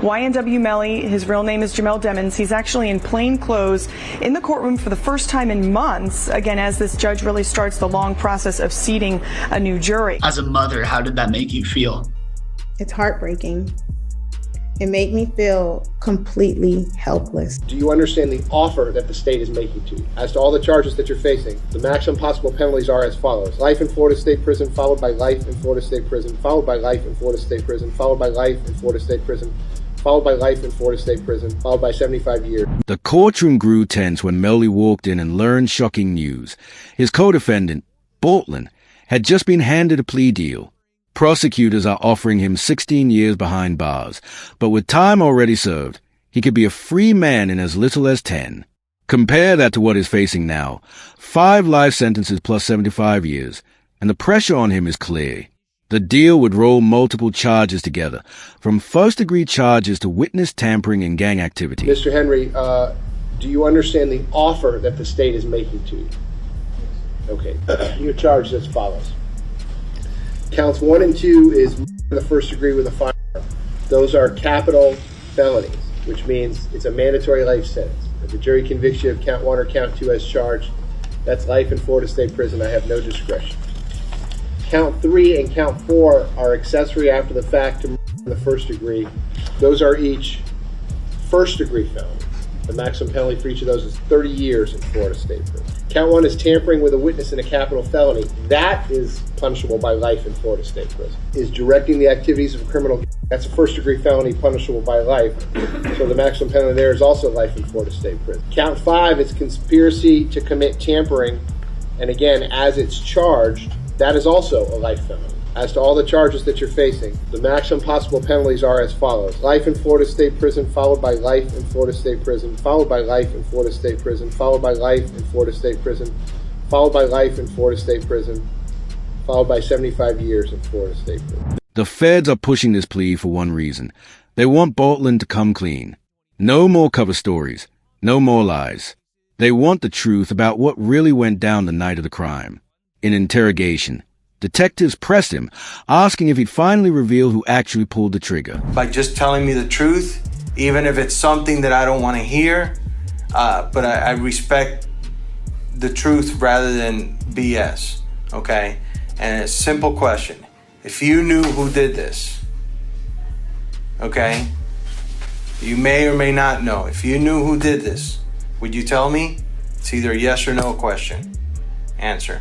YNW Melly, his real name is Jamel Demons. He's actually in plain clothes in the courtroom for the first time in months, again, as this judge really starts the long process of seating a new jury. As a mother, how did that make you feel? It's heartbreaking. It made me feel completely helpless. Do you understand the offer that the state is making to you? As to all the charges that you're facing, the maximum possible penalties are as follows. Life in Florida State Prison, followed by life in Florida State Prison, followed by life in Florida State Prison, followed by life in Florida State Prison, followed by life in Florida State Prison, followed by 75 years. The courtroom grew tense when Melly walked in and learned shocking news. His co-defendant, Bortlen, had just been handed a plea deal. Prosecutors are offering him 16 years behind bars, but with time already served, he could be a free man in as little as 10. Compare that to what he's facing now, 5 life sentences plus 75 years, and the pressure on him is clear. The deal would roll multiple charges together, from first-degree charges to witness tampering and gang activity. Mr. Henry, do you understand the offer that the state is making to you? Okay, you're charged as follows. Counts 1 and 2 is the first degree with a firearm. Those are capital felonies, which means it's a mandatory life sentence. If the jury convicts you of count 1 or count 2 as charged, that's life in Florida State Prison. I have no discretion. Count 3 and count 4 are accessory after the fact to the first degree. Those are each first degree felonies. The maximum penalty for each of those is 30 years in Florida State Prison. Count 1 is tampering with a witness in a capital felony. That is punishable by life in Florida State Prison. Is directing the activities of a criminal. That's a first degree felony punishable by life. So the maximum penalty there is also life in Florida State Prison. Count 5 is conspiracy to commit tampering. And again, as it's charged, that is also a life felony. As to all the charges that you're facing, the maximum possible penalties are as follows. Life in Florida State Prison, followed by life in Florida State Prison, followed by life in Florida State Prison, followed by life in Florida State Prison, followed by life in Florida State Prison, followed by 75 years in Florida State Prison. The feds are pushing this plea for one reason. They want Bortlen to come clean. No more cover stories. No more lies. They want the truth about what really went down the night of the crime. In interrogation, detectives pressed him, asking if he'd finally reveal who actually pulled the trigger. By just telling me the truth, even if it's something that I don't want to hear, but I respect the truth rather than BS, okay? And a simple question. If you knew who did this, okay? You may or may not know. If you knew who did this, would you tell me? It's either a yes or no question. Answer.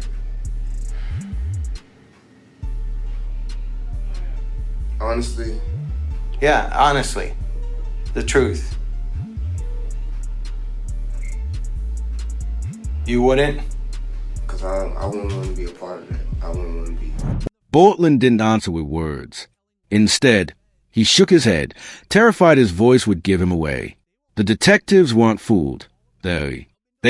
Honestly? Yeah, honestly. The truth. You wouldn't? Because I wouldn't want to be a part of that. I wouldn't want to be. Bortlen didn't answer with words. Instead, he shook his head, terrified his voice would give him away. The detectives weren't fooled. They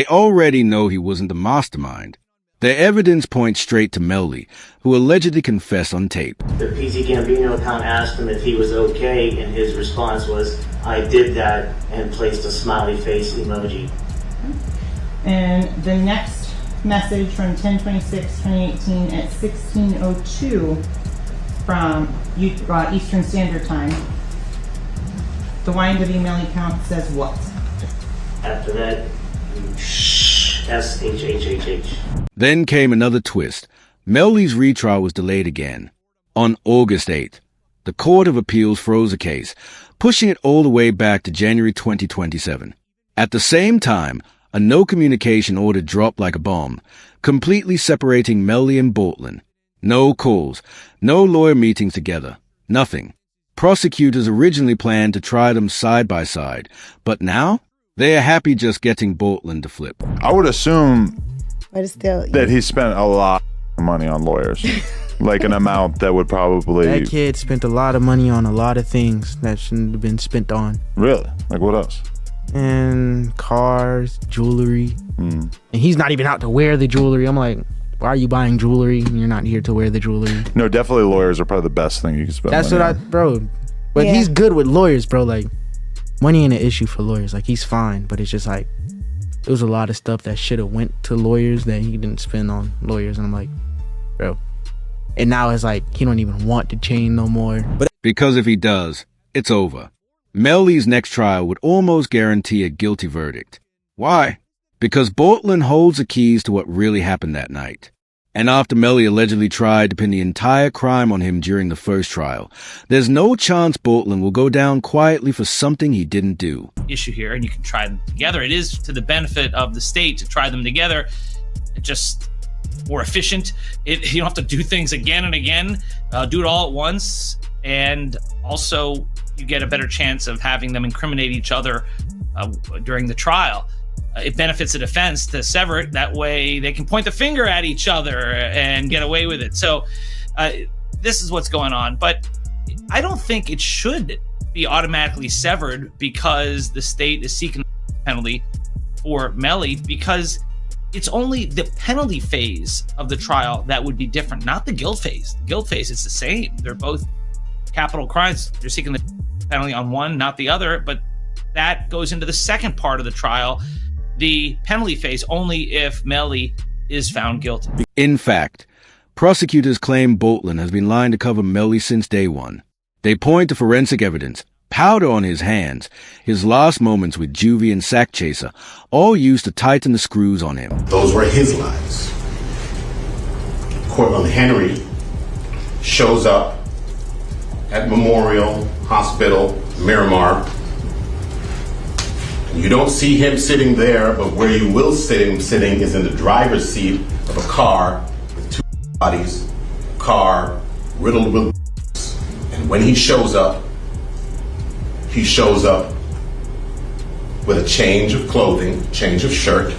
already know he wasn't the mastermind. Their evidence points straight to Melly, who allegedly confessed on tape. The PC Gambino account asked him if he was okay, and his response was, "I did that," and placed a smiley face emoji. And the next message from 10/26/2018 at 16:02 from Eastern Standard Time. The YNW Melly count says what? After that, SHHHH. Then came another twist. Melly's retrial was delayed again. On August 8th, the Court of Appeals froze the case, pushing it all the way back to January 2027. At the same time, a no-communication order dropped like a bomb, completely separating Melly and Bortlen. No calls, no lawyer meetings together, nothing. Prosecutors originally planned to try them side by side, but now they are happy just getting Bortlen to flip. I would assume that he spent a lot of money on lawyers. Like an amount that would probably... That kid spent a lot of money on a lot of things that shouldn't have been spent on. Really? Like what else? And cars, jewelry. And he's not even out to wear the jewelry. I'm like, why are you buying jewelry and you're not here to wear the jewelry? No, definitely lawyers are probably the best thing you can spend That's money what on. bro. But he's good with lawyers, bro. Like, money ain't an issue for lawyers. Like, he's fine, but it's just like, there was a lot of stuff that should have went to lawyers that he didn't spend on lawyers. And I'm like, bro. And now it's like, he don't even want to change no more. Because if he does, it's over. Melly's next trial would almost guarantee a guilty verdict. Why? Because Bortlen holds the keys to what really happened that night. And after Melly allegedly tried to pin the entire crime on him during the first trial, there's no chance Bortlen will go down quietly for something he didn't do. Issue here, and you can try them together. It is to the benefit of the state to try them together. It's just more efficient. You don't have to do things again and again. Do it all at once, and also you get a better chance of having them incriminate each other during the trial. It benefits the defense to sever it. That way they can point the finger at each other and get away with it. So this is what's going on. But I don't think it should be automatically severed because the state is seeking a penalty for Melly, because it's only the penalty phase of the trial that would be different, not the guilt phase. The guilt phase is the same. They're both capital crimes. You're seeking the penalty on one, not the other. But that goes into the second part of the trial, the penalty phase, only if Melly is found guilty. In fact, prosecutors claim Bortlen has been lying to cover Melly since day one. They point to forensic evidence, powder on his hands, his last moments with Juvie and Sack Chaser, all used to tighten the screws on him. Those were his lies. Cortland Henry shows up at Memorial Hospital, Miramar. You don't see him sitting there, but where you will see him sitting is in the driver's seat of a car with two bodies, a car riddled with bullets. And when he shows up with a change of clothing, change of shirt,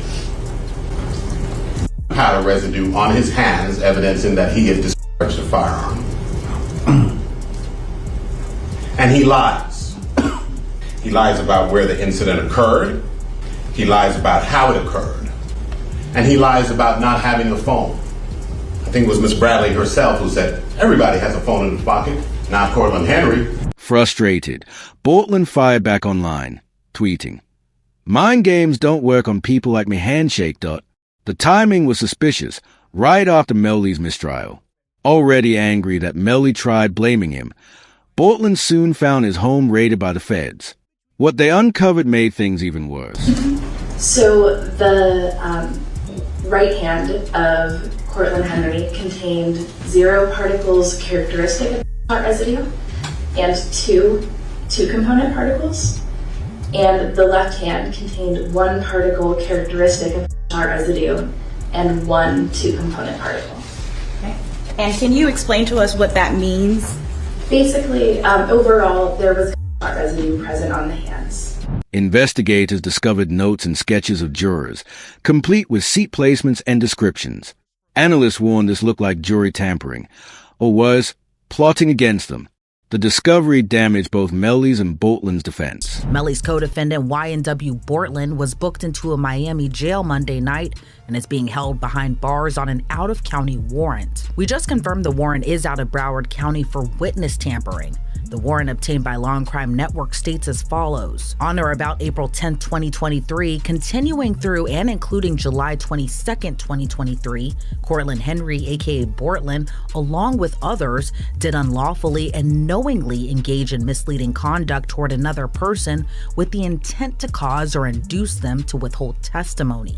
powder residue on his hands, evidencing that he had discharged a firearm. And he lies. He lies about where the incident occurred. He lies about how it occurred. And he lies about not having a phone. I think it was Miss Bradley herself who said, everybody has a phone in his pocket, not Cortland Henry. Frustrated, Bortlen fired back online, tweeting, "Mind games don't work on people like me handshake. The timing was suspicious, right after Melly's mistrial." Already angry that Melly tried blaming him, Bortlen soon found his home raided by the feds. What they uncovered made things even worse. So the right hand of Cortland Henry contained 0 particles characteristic of heart residue and two component particles. And the left hand contained 1 particle characteristic of heart residue and 1 2-component particle. Okay. And can you explain to us what that means? Basically, overall, there was heart residue present on the hands. Investigators discovered notes and sketches of jurors, complete with seat placements and descriptions. Analysts warned this looked like jury tampering, or was plotting against them. The discovery damaged both Melly's and Bortlen's defense. Melly's co-defendant YNW Bortlen was booked into a Miami jail Monday night and is being held behind bars on an out-of-county warrant. We just confirmed the warrant is out of Broward County for witness tampering. The warrant obtained by Law and Crime Network states as follows. On or about April 10, 2023, continuing through and including July 22, 2023, Cortland Henry, aka Bortlen, along with others, did unlawfully and knowingly engage in misleading conduct toward another person with the intent to cause or induce them to withhold testimony.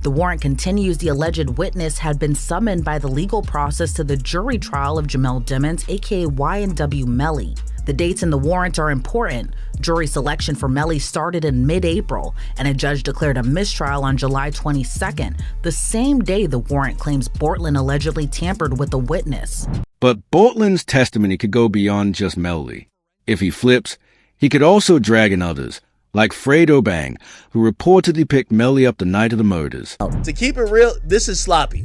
The warrant continues the alleged witness had been summoned by the legal process to the jury trial of Jamel Dimmons, aka YNW Melly. The dates in the warrant are important. Jury selection for Melly started in mid-April, and a judge declared a mistrial on July 22nd, the same day the warrant claims Bortlen allegedly tampered with the witness. But Bortlen's testimony could go beyond just Melly. If he flips, he could also drag in others, like Fredo Bang, who reportedly picked Melly up the night of the murders. To keep it real, this is sloppy.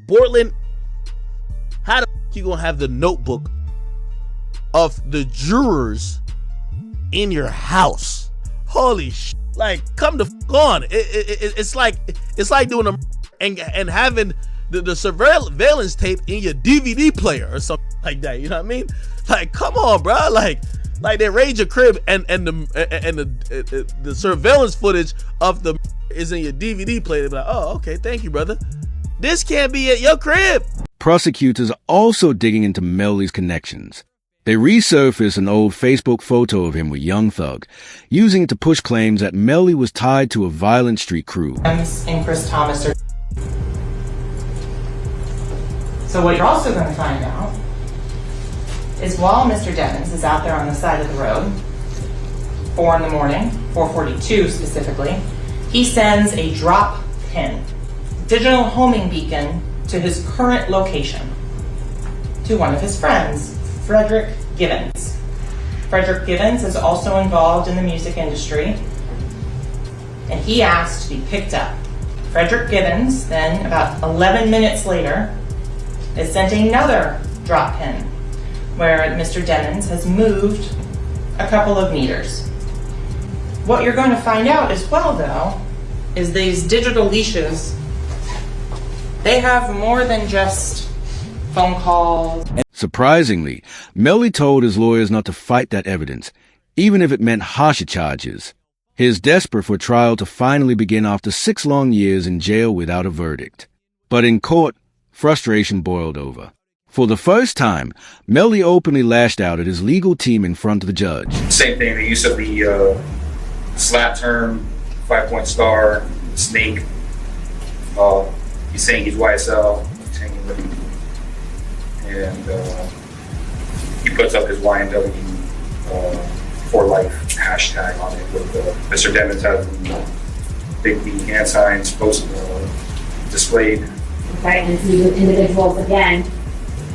Bortlen, how the f you gonna have the notebook of the jurors in your house? Holy sh! Like, come the f on. It's like doing a and having the surveillance tape in your DVD player or something like that. You know what I mean? Like, come on, bro. Like they raid your crib and the surveillance footage of the is in your DVD player. They be like, oh, okay, thank you, brother. This can't be at your crib. Prosecutors are also digging into Melly's connections. They resurfaced an old Facebook photo of him with Young Thug, using it to push claims that Melly was tied to a violent street crew. And Chris Thomas are. So what you're also going to find out is while Mr. Devins is out there on the side of the road, 4 in the morning, 4:42 specifically, he sends a drop pin, digital homing beacon, to his current location, to one of his friends, Frederick Givens. Frederick Givens is also involved in the music industry, and he asked to be picked up. Frederick Givens, then about 11 minutes later, is sent another drop pin where Mr. Devins has moved a couple of meters. What you're going to find out as well, though, is these digital leashes, they have more than just phone calls. Surprisingly, Melly told his lawyers not to fight that evidence, even if it meant harsher charges. He is desperate for a trial to finally begin after 6 long years in jail without a verdict. But in court, frustration boiled over. For the first time, Melly openly lashed out at his legal team in front of the judge. Same thing, the use of the slap term, 5-point star, snake. He's saying he's YSL, he's hanging with him. And he puts up his YNW for life hashtag on it with Mr. Devins has the big B hand signs displayed. Okay, and see with individuals again,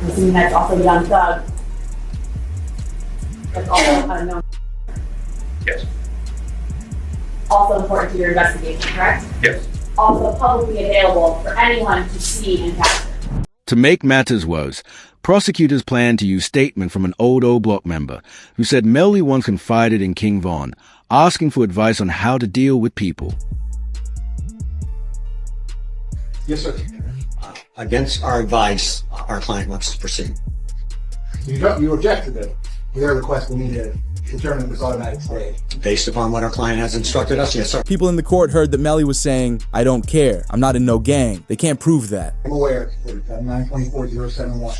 I'm assuming that's also Young Thug. That's also unknown. Yes. Also important to your investigation, correct? Yes. Also publicly available for anyone to see and capture. To make matters worse, prosecutors planned to use statement from an old O Block member who said Melly once confided in King Von, asking for advice on how to deal with people. Yes, sir. Against our advice, our client wants to proceed. You objected to their request for me to determine this automatic stay. Based upon what our client has instructed us, yes, sir. People in the court heard that Melly was saying, "I don't care. I'm not in no gang." They can't prove that. I'm aware. 924-071.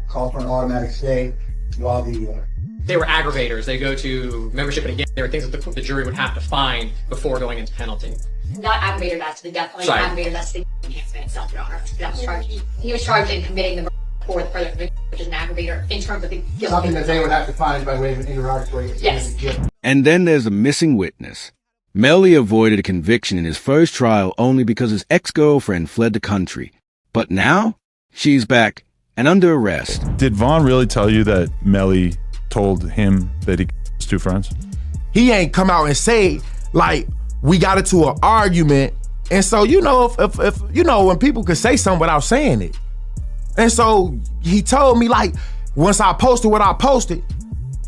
Call for an automatic stay while they were aggravators. They go to membership in a gang. There were things that the jury would have to find before going into penalty. Not aggravator, that's the death penalty. Aggravator, that's the enhancement itself, Your Honor. That was charged. He was charged in committing the murder for the further conviction, which is an aggravator in terms of the guilt. Something that they would have to find by way of an interrogatory. Yes. And then there's a missing witness. Melly avoided a conviction in his first trial only because his ex-girlfriend fled the country. But now, she's back and under arrest. Did Vaughn really tell you that Melly told him that he was 2 friends? He ain't come out and say, like, we got into an argument. And so, you know, if you know, when people could say something without saying it. And so he told me, like, once I posted what I posted,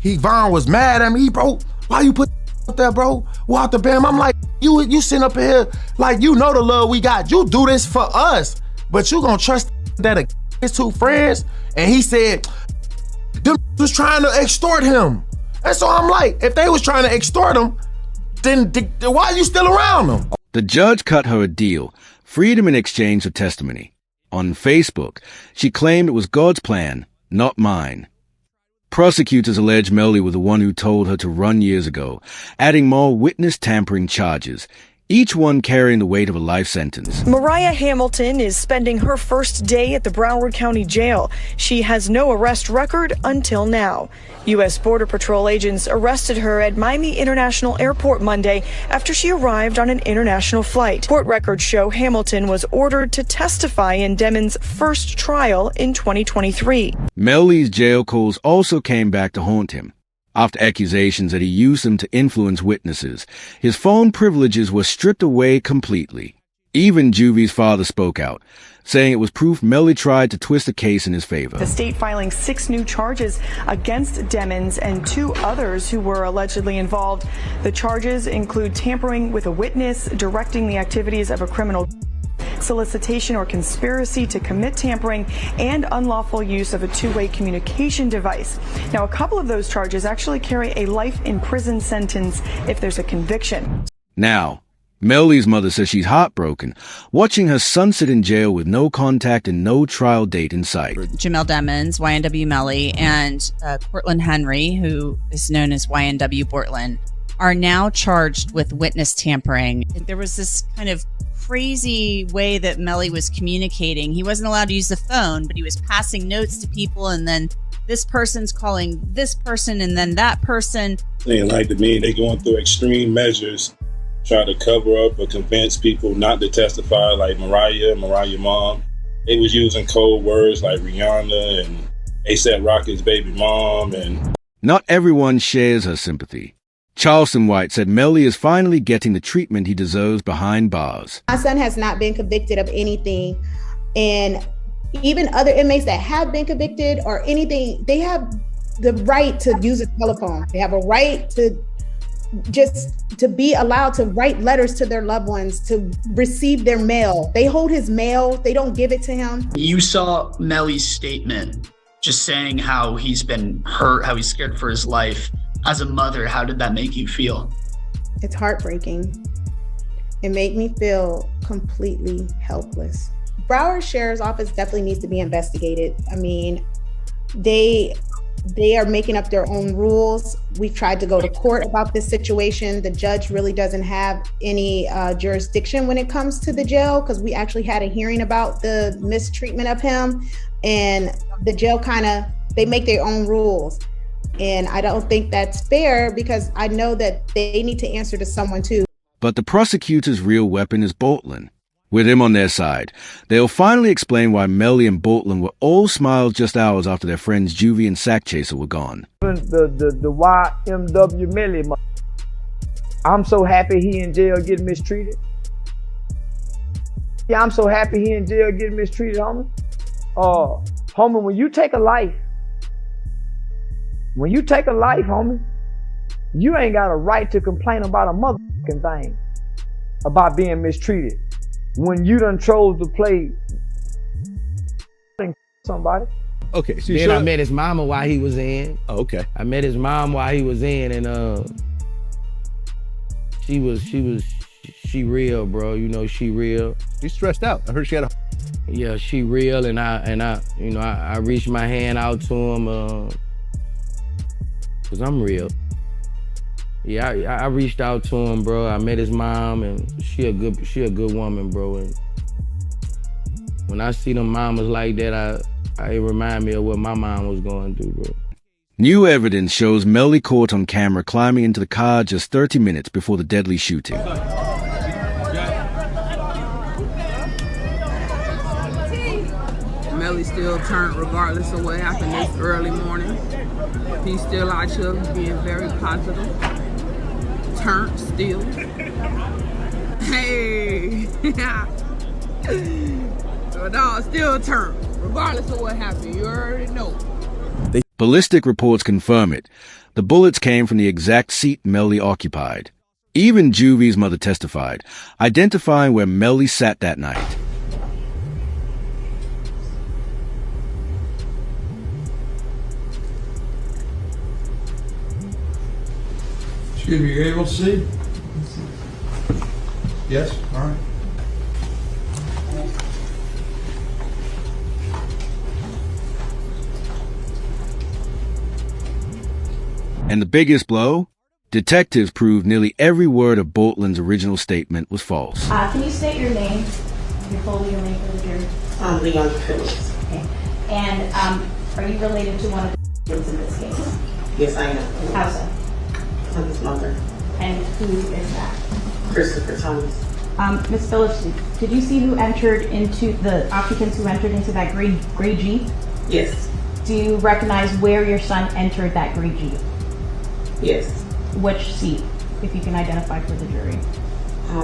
Vaughn was mad at me. Bro, why you put up there, bro? Walk the bam. I'm like, you sitting up here, like, you know the love we got. You do this for us, but you gonna trust that his 2 friends? And he said, them was trying to extort him. And so I'm like, if they was trying to extort him, then why are you still around them? The judge cut her a deal, freedom in exchange for testimony. On Facebook, she claimed it was God's plan, not mine. Prosecutors allege Melly was the one who told her to run years ago, adding more witness tampering charges, each one carrying the weight of a life sentence. Mariah Hamilton is spending her first day at the Broward County Jail. She has no arrest record until now. U.S. Border Patrol agents arrested her at Miami International Airport Monday after she arrived on an international flight. Court records show Hamilton was ordered to testify in Demon's first trial in 2023. Melly's jail calls also came back to haunt him. After accusations that he used them to influence witnesses, his phone privileges were stripped away completely. Even Juvie's father spoke out, saying it was proof Melly tried to twist the case in his favor. The state filing 6 new charges against Demons and 2 others who were allegedly involved. The charges include tampering with a witness, directing the activities of a criminal, solicitation or conspiracy to commit tampering, and unlawful use of a 2-way communication device. Now, a couple of those charges actually carry a life in prison sentence if there's a conviction. Now, Melly's mother says she's heartbroken, watching her son sit in jail with no contact and no trial date in sight. Jamel Demons, YNW Melly, and Cortland Henry, who is known as YNW Bortlen, are now charged with witness tampering. There was this kind of crazy way that Melly was communicating. He wasn't allowed to use the phone, but he was passing notes to people, and then this person's calling this person and then that person. They like to me, they going through extreme measures, trying to cover up or convince people not to testify, like Mariah mom. They was using code words like Rihanna and A$AP Rocky's baby mom. And not everyone shares her sympathy. Charleston White said Melly is finally getting the treatment he deserves behind bars. My son has not been convicted of anything, and even other inmates that have been convicted or anything, they have the right to use a telephone. They have a right to be allowed to write letters to their loved ones, to receive their mail. They hold his mail, they don't give it to him. You saw Melly's statement just saying how he's been hurt, how he's scared for his life. As a mother, how did that make you feel? It's heartbreaking. It made me feel completely helpless. Broward Sheriff's Office definitely needs to be investigated. I mean, they are making up their own rules. We've tried to go to court about this situation. The judge really doesn't have any jurisdiction when it comes to the jail, because we actually had a hearing about the mistreatment of him, and the jail they make their own rules. And I don't think that's fair, because I know that they need to answer to someone too. But the prosecutor's real weapon is Bortlen. With him on their side, they'll finally explain why Melly and Bortlen were all smiles just hours after their friends Juvie and Sack Chaser were gone. The YNW Melly, I'm so happy he in jail getting mistreated. Yeah, I'm so happy he in jail getting mistreated, homie. Homie, when you take a life, homie, you ain't got a right to complain about a motherfucking thing about being mistreated. When you done chose to play somebody. Okay, so then I met his mama while he was in. Oh, okay. I met his mom while he was in, and she real, bro. You know, she real. She's stressed out. I heard she had a. Yeah, she real, and I reached my hand out to him, cause I'm real. Yeah, I reached out to him, bro. I met his mom, and she a good woman, bro. And when I see them mamas like that, it remind me of what my mom was going through, bro. New evidence shows Melly caught on camera climbing into the car just 30 minutes before the deadly shooting. Melly still turned regardless of what happened this early morning. He's still out here being very positive. Turned still. Hey! No, still turned, regardless of what happened. You already know. Ballistic reports confirm it. The bullets came from the exact seat Melly occupied. Even Juvie's mother testified, identifying where Melly sat that night. Excuse me, you're able to see? Yes? All right. And the biggest blow? Detectives proved nearly every word of Bortlen's original statement was false. Can you state your name, your full legal name for the jury? Leon Phillips. Okay. And are you related to one of the victims in this case? Yes, I am. How so? I'm his mother. And who is that? Christopher Thomas. Ms. Phillips, did you see who entered into the occupants who entered into that gray Jeep? Yes. Do you recognize where your son entered that gray Jeep? Yes. Which seat, if you can identify for the jury?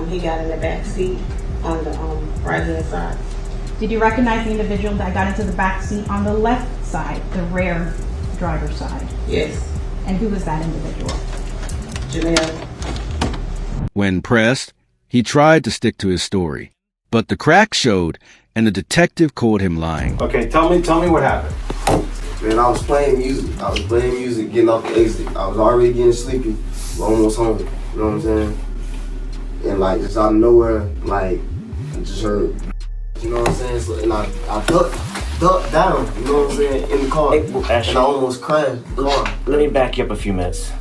He got in the back seat on the right hand side. Did you recognize the individual that got into the back seat on the left side, the rear driver's side? Yes. And who was that individual? Janelle. When pressed, he tried to stick to his story, but the cracks showed, and the detective caught him lying. Okay, tell me what happened. Man, I was playing music, getting off the exit. I was already getting sleepy, almost home, you know what I'm saying? and like just out of nowhere, like I just heard, you know what I'm saying? So, and I ducked down, you know what I'm saying, in the car, and I almost crashed the car. Let me back you up a few minutes.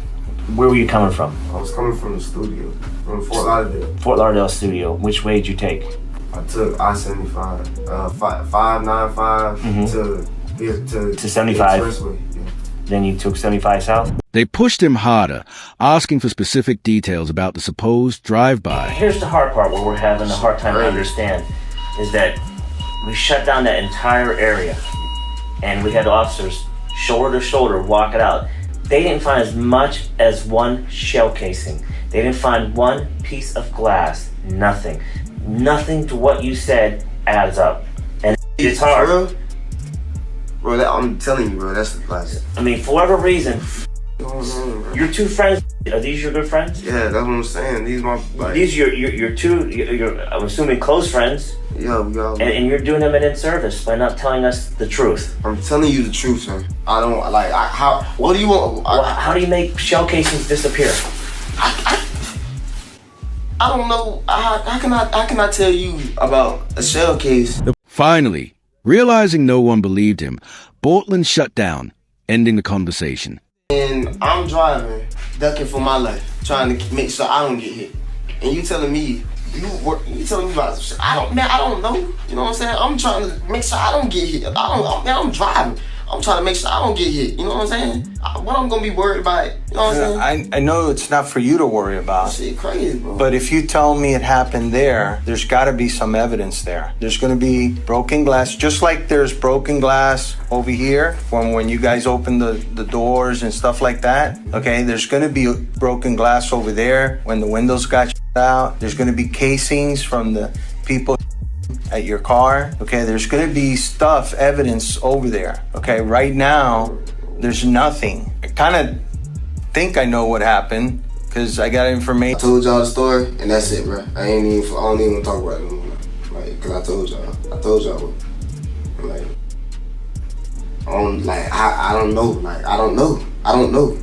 Where were you coming from? I was coming from the studio, from Fort Lauderdale. Fort Lauderdale studio. Which way did you take? I took I-75, 595 to 75. Expressway. Yeah. Then you took 75 south? They pushed him harder, asking for specific details about the supposed drive-by. Here's the hard part where we're having a hard time to understand, is that we shut down that entire area and we had officers shoulder to shoulder walk it out. They didn't find as much as one shell casing. They didn't find one piece of glass, nothing. Nothing to what you said adds up. And it's hard. Bro, I'm telling you, bro, that's the class. I mean, for whatever reason, your two friends, are these your good friends? Yeah, that's what I'm saying. These my like, these your two, I'm assuming close friends. Yeah, we got. And you're doing them an inservice by not telling us the truth. I'm telling you the truth, sir. I don't like. How? What do you want? How do you make shell casings disappear? I don't know. How can I tell you about a shell case? Finally, realizing no one believed him, Bortlen shut down, ending the conversation. And I'm driving, ducking for my life, trying to make sure I don't get hit. And you telling me, you telling me about shit. I don't know. You know what I'm saying? I'm trying to make sure I don't get hit. I'm driving. I'm trying to make sure I don't get hit. You know what I'm saying? What I'm gonna be worried about? You know what I'm saying? I know it's not for you to worry about. Shit crazy, bro. But if you tell me it happened there's got to be some evidence there. There's going to be broken glass, just like there's broken glass over here from when you guys opened the doors and stuff like that. Okay, there's going to be broken glass over there when the windows got out. There's going to be casings from the people at your car. Okay, there's going to be evidence over there. Okay, right now there's nothing. I kind of think I know what happened because I got information. I told y'all the story and that's it, bro. I don't even want to talk about it anymore. Like, cause I told y'all like, I don't know. Like, I don't know.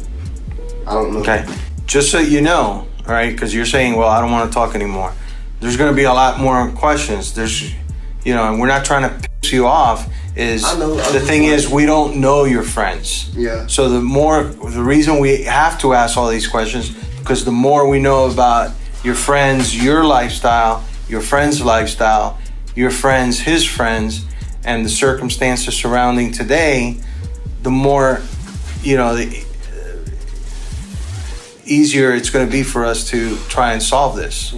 Okay, just so you know, all right, because you're saying, well, I don't want to talk anymore. There's going to be a lot more questions. There's, and we're not trying to piss you off. The thing is, we don't know your friends. Yeah. So the reason we have to ask all these questions, because the more we know about your friends, your lifestyle, your friend's lifestyle, your friends, his friends, and the circumstances surrounding today, the more, the easier it's going to be for us to try and solve this.